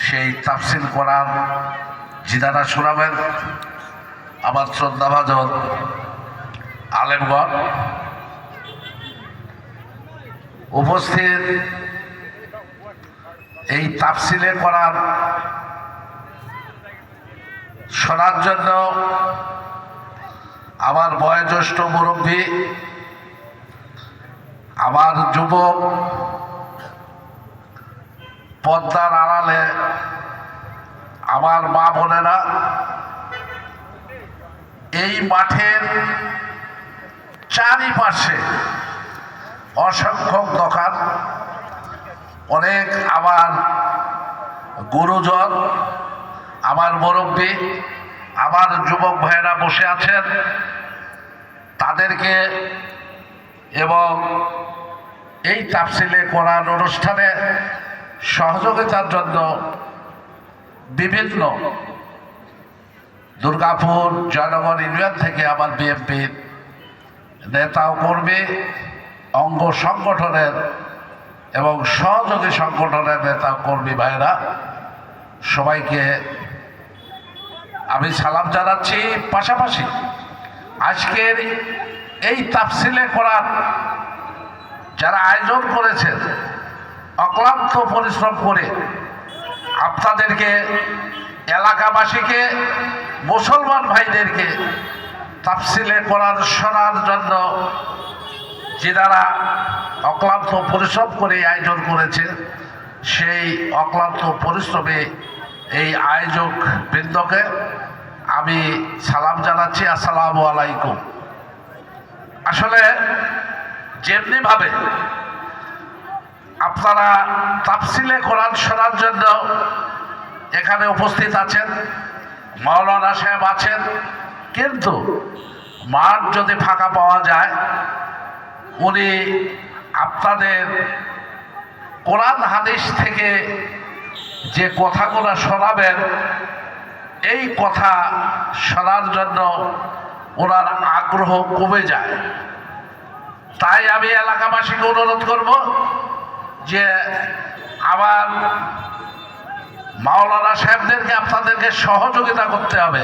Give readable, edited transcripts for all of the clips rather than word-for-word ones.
সেই তাফসিল কোরআন যিনারা শোনাবেন আমার শ্রদ্ধাভাজন আলেমগণ, উপস্থিত এই তাফসিলে কোরআন শোনার জন্য আমার বয়োজ্যেষ্ঠ মুরব্বী, আমার যুবক, পদ্মার আড়ালে আমার মা বোনেরা, এই মাঠের চারিপাশে অসংখ্য দোকান, অনেক আমার গুরুজন, আমার মুরব্বী, আমার যুবক ভাইয়েরা বসে আছেন, তাদেরকে এবং এই তাফসিলে কোরআন অনুষ্ঠানে সহযোগিতার জন্য বিভিন্ন দুর্গাপুর জয়নগর ইউনিয়ন থেকে আমার বিএনপির নেতা ও কর্মী, অঙ্গ সংগঠনের এবং সহযোগী সংগঠনের নেতা কর্মী ভাইরা সবাইকে আমি সালাম জানাচ্ছি। পাশাপাশি আজকের এই তাফসিলে কোরআন যারা আয়োজন করেছেন, অক্লান্ত পরিশ্রম করে আপনাদেরকে, এলাকাবাসীকে, মুসলমান ভাইদেরকে তাফসিলে কোরআন শোনার জন্য যারা অক্লান্ত পরিশ্রম করে আয়োজন করেছে, সেই অক্লান্ত পরিশ্রমে এই আয়োজক বৃন্দকে আমি সালাম জানাচ্ছি। আসসালামু আলাইকুম। আসলে যেমনিভাবে আপনারা তাফসিলে কোরআন শোনার জন্য এখানে উপস্থিত আছেন, মাওলানা সাহেব আছেন, কিন্তু মাঠ যদি ফাঁকা পাওয়া যায় উনি আপনাদের কোরআন হাদিস থেকে যে কথাগুলো শোনাবেন, এই কথা শোনার জন্য ওনার আগ্রহ কমে যায়। তাই আমি এলাকাবাসীকে অনুরোধ করব যে আমার মাওলানা সাহেবদেরকে আপনাদেরকে সহযোগিতা করতে হবে।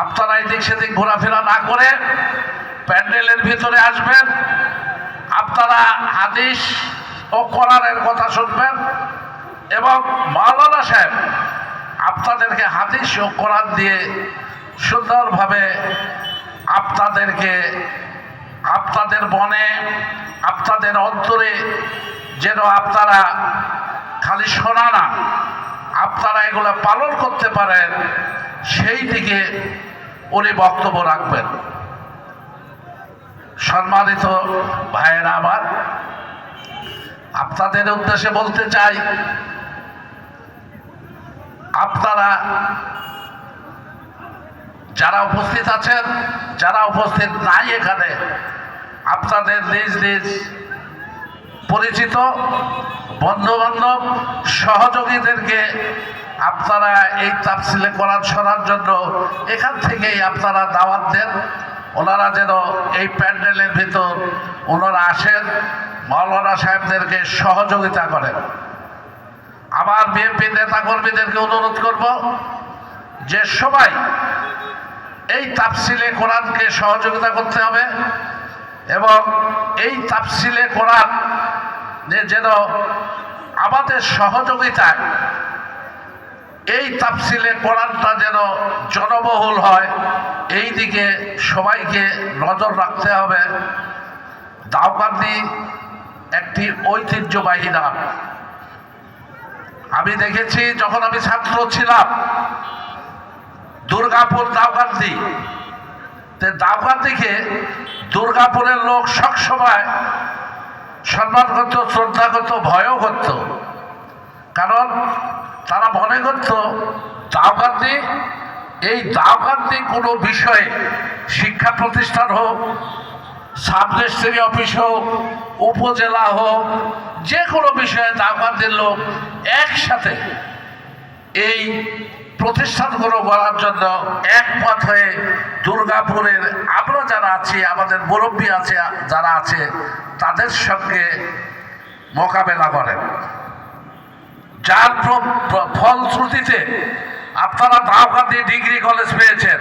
আপনারা এদিক সেদিক ঘোরাফেরা না করে প্যান্ডেলের ভিতরে আসবেন, আপনারা হাদিস ও কোরআনের কথা শুনবেন এবং মাওলানা সাহেব আপনাদেরকে হাদিস ও কোরআন দিয়ে সুন্দরভাবে আপনাদেরকে আপনাদের মনে, আপনাদের অন্তরে যেন আপনারা খালি শোনা না, আপনারা এগুলো পালন করতে পারেন, সেই দিকে উনি বক্তব্য রাখবেন। সম্মানিত ভাইয়েরা আমার, আপনাদের উদ্দেশ্যে বলতে চাই, আপনারা যারা উপস্থিত আছেন, যারা উপস্থিত নাই এখানে, আপনাদের নিজ নিজ পরিচিত বন্ধুবান্ধব সহযোগীদেরকে আপনারা এই তাফসিলে কোরআন শোনার জন্য এখান থেকেই আপনারা দাওয়াত দেন। ওনারা যেন এই প্যান্ডেলের ভিতর ওনারা আসেন, মাওলানা সাহেবদেরকে সহযোগিতা করেন। আমার বিএনপি নেতাকর্মীদেরকে অনুরোধ করব যে সবাই এই তাফসিলে কোরআনকে সহযোগিতা করতে হবে এবং এই তাফসিলে কোরআন যেন আমাদের সহযোগিতায় এই তাফসিলে কোরআনটা যেন জনবহুল হয়, এই দিকে সবাইকে নজর রাখতে হবে। দাউকান্দি একটি ঐতিহ্যবাহী নাম। আমি দেখেছি যখন আমি ছাত্র ছিলাম, দুর্গাপুর দাউকান্দি, দাউকান্দিকে দুর্গাপুরের লোক সবসময় সম্মান করত, শ্রদ্ধা করত, ভয়ও করত। কারণ তারা মনে করত দাউকান্দি, এই দাউকান্দি কোনো বিষয়ে, শিক্ষা প্রতিষ্ঠান হোক, সাব রেজিস্ট্রি অফিস হোক, উপজেলা হোক, যে কোনো বিষয়ে দাউকান্দির লোক একসাথে এই প্রতিষ্ঠানগুলো গড়ার জন্য একমত হয়ে দুর্গাপুরের আমরা যারা আছি, আমাদের মুরব্বী আছে যারা আছে, তাদের সঙ্গে মোকাবেলা করেন। যার ফলশ্রুতিতে আপনারা দাউকান্দি ডিগ্রি কলেজ পেয়েছেন।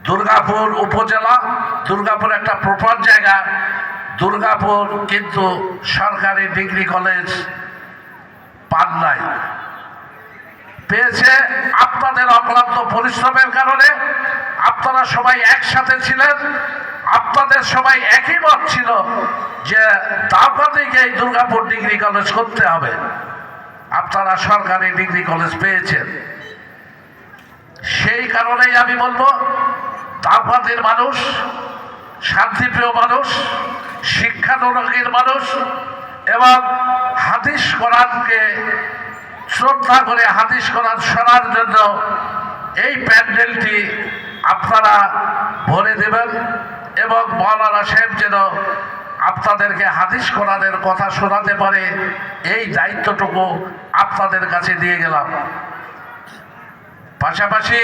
দুর্গাপুর উপজেলা, দুর্গাপুর একটা প্রপার জায়গা, দুর্গাপুর কিন্তু সরকারি ডিগ্রি কলেজ পান নাই। পেয়েছে আপনাদের অক্লান্ত পরিশ্রমের কারণে। আপনারা সবাই একসাথে ছিলেন, আপনাদের সবাই একই মত ছিল যে দাউকান্দিকে এই দুর্গাপুর ডিগ্রি কলেজ করতে হবে। আপনারা সরকারি ডিগ্রি কলেজ পেয়েছেন। সেই কারণেই আমি বলবো, দাউকান্দির মানুষ শান্তিপ্রিয় মানুষ, শিক্ষানুরাগীর মানুষ এবং হাদিস কোরআনকে শ্রদ্ধা করে হাদিস কোরআন শোনার জন্য এই প্যান্ডেলটি আপনারা ভরে দেবেন এবং মাওলানা সাহেব যেন আপনাদেরকে হাদিস কোরআনের কথা শোনাতে পারে, এই দায়িত্বটুকু আপনাদের কাছে দিয়ে গেলাম। পাশাপাশি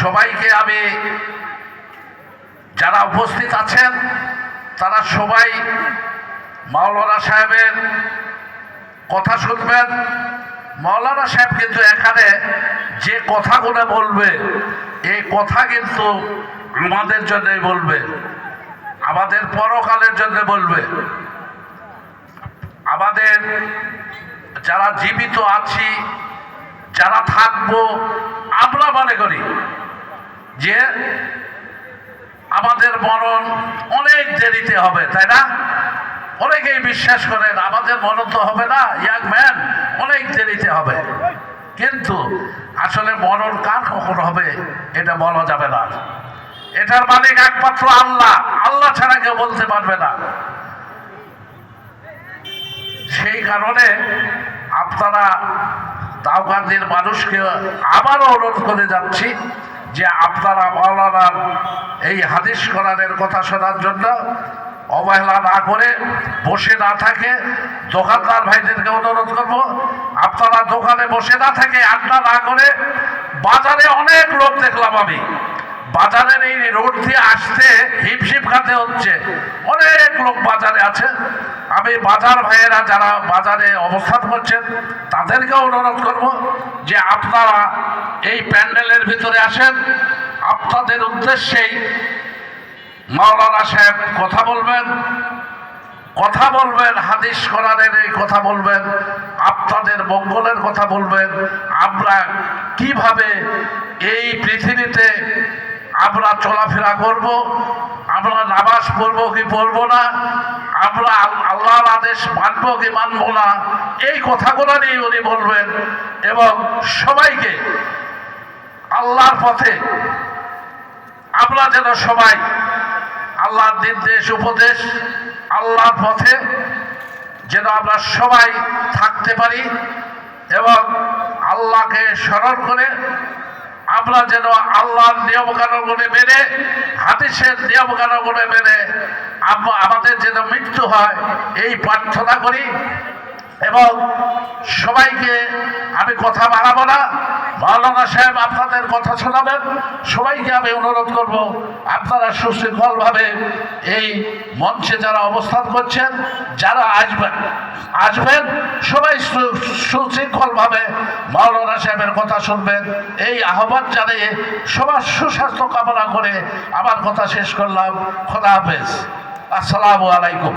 সবাইকে আমি, যারা উপস্থিত আছেন তারা সবাই মাওলানা সাহেবের কথা শুনবেন। মাওলানা সাহেব কিন্তু এখানে যে কথাগুলো বলবে, এই কথা কিন্তু আমাদের জন্যই বলবে, আমাদের পরকালের জন্য বলবে। আমাদের যারা জীবিত আছি, যারা থাকবো, আমরা মনে করি যে আমাদের মরণ অনেক দেরিতে হবে, তাই না? অনেকেই বিশ্বাস করেন আমাদের মরণ তো হবে না, ইয়াং ম্যান, অনেক দেরিতে হবে। কিন্তু আসলে মরণ কার কখন হবে এটা বলা যাবে না। এটার মালিক একমাত্র আল্লাহ, আল্লাহ ছাড়া কেউ বলতে পারবে না। সেই কারণে আপনারা দাউকান্দির মানুষকে আবারও অনুরোধ করে যাচ্ছি যে আপনারা মাওলানার এই হাদিস কোরআনের কথা শোনার জন্য অবহেলা না করে বসে না থাকে। দোকানদার ভাইদেরকে অনুরোধ করব, আপনারা দোকানে বসে না থাকে, আড্ডা না করে। বাজারে অনেক লোক দেখলাম আমি, বাজারের এই রোড দিয়ে আসতে হিমশিম খাতে হচ্ছে, অনেক লোক বাজারে আছে। আমি বাজার ভাইয়েরা যারা বাজারে অবস্থান করছেন তাদেরকে অনুরোধ করব যে আপনারা এই প্যান্ডেলের ভিতরে আসেন। আপনাদের উদ্দেশ্যেই মাওলানা সাহেব কথা বলবেন, হাদিস কোরআনের এই কথা বলবেন, আপনাদের মঙ্গলের কথা বলবেন। আমরা কিভাবে এই পৃথিবীতে আমরা চলাফেরা করব, আমরা নামাজ পড়বো কি পড়বো না, আমরা আল্লাহর আদেশ মানবো কি মানবো না, এই কথাগুলো নিয়ে উনি বলবেন। এবং সবাইকে আল্লাহর পথে আমরা যেন সবাই আল্লাহর নির্দেশ উপদেশ, আল্লাহর পথে যেন আমরা সবাই থাকতে পারি এবং আল্লাহকে স্মরণ করে আমরা যেন আল্লাহর নিয়মকানুন মেনে, হাদিসের নিয়মকানুন মেনে আমাদের যেন মৃত্যু হয়, এই প্রার্থনা করি। এবং সবাইকে আমি কথা বাড়াবো না, মাওলানা সাহেব আপনাদের কথা শোনাবেন। সবাইকে আমি অনুরোধ করব আপনারা সুশৃঙ্খলভাবে এই মঞ্চে যারা অবস্থান করছেন, যারা আসবেন সবাই সুশৃঙ্খলভাবে মাওলানা সাহেবের কথা শুনবেন, এই আহ্বান জানিয়ে সবার সুস্বাস্থ্য কামনা করে আমার কথা শেষ করলাম। খোদা হাফেজ, আসসালামু আলাইকুম।